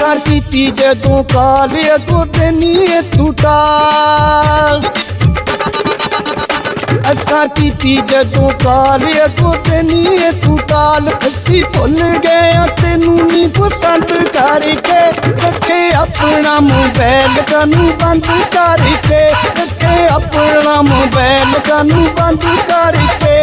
असां कीती जदों काल अगों देनी तू टाल। असां कीती जदों काल अगों देनी तू टाल। असीं भुल गए तेनू नी पसंद करके रखे अपना मोबाइल कानू बंद करके रखे अपना मोबाइल कानू बंद करके।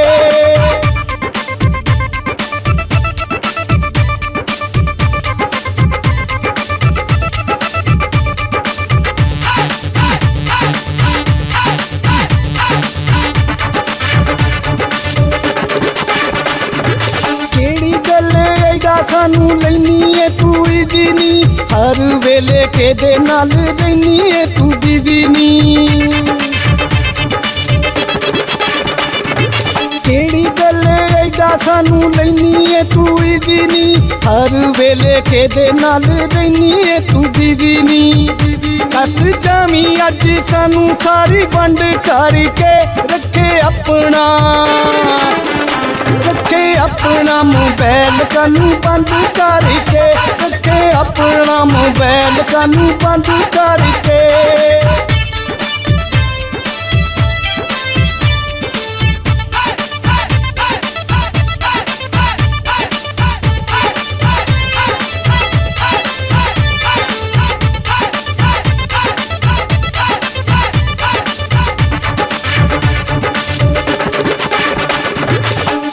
सानू लैनी है तू इजी नी हर वेले के दे नाल रहनी है तू बिजी नी। केड़ी गल ऐडा सानू लैनी है तू इजी नी हर वेले के दे नाल रहनी है तू बिजी नी। कस जामी अज सानू सारी वंड करके रखे अपना रखे अपना मोबाइल कानू बंद करके रखे अपना मोबाइल कानू बंद करके।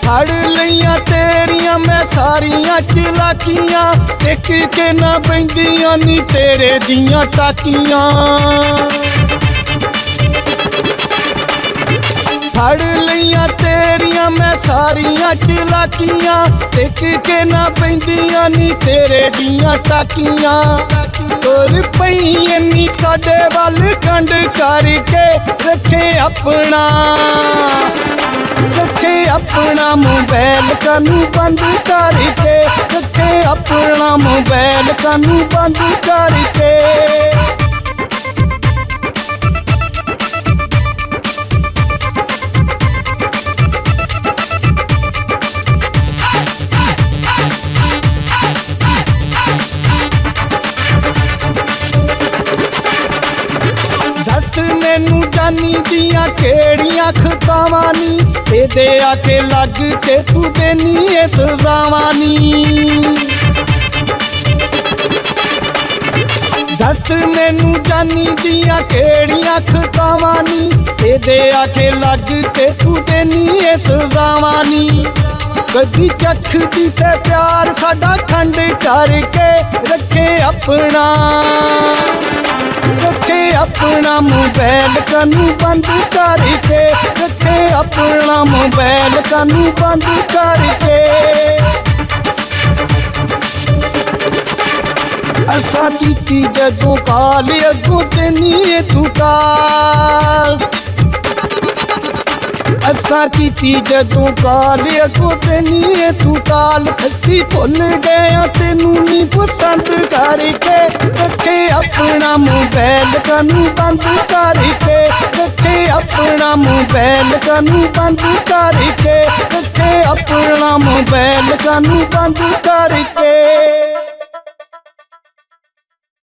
फड़ लिया तेरिया मैं सारिया चलाकियां देख के ना बंदियां नी तेरे दियां टाकियां। फड़ लिया तेरिया मैं सारिया चलाकियां देख के ना बंदियां नी तेरे दियां टाकियां। तुर पई इन्नी साडे वल खंड करके रखे अपना रखे अपना मोबाइल कानू बंद करके रखे अपना मोबाइल कानू बंद करके। मैनू जानी दियां केड़ियां खतावां नी तेरे आके लग के तू देनी है सजावां नी। दस मैनू जानी दियां केड़ियां खतावां नी तेरे आके लग के तू देनी है सजावां नी। कदी चखदी से प्यार साडा खंड करके रखे अपना रखे अपना मोबाइल कानू बंद करके रखे अपना मोबाइल कानू बंद करके। असां कीती जदों काल अगों देनी तू टाल। असां कीती जदों काल अगों देनी तू टाल। असीं भुल गए तेनू नी पसंद करके रखे अपना मोबाइल कानू बंद करके रखे अपना मोबाइल कानू बंद करके रखे अपना मोबाइल कानू बंद करके।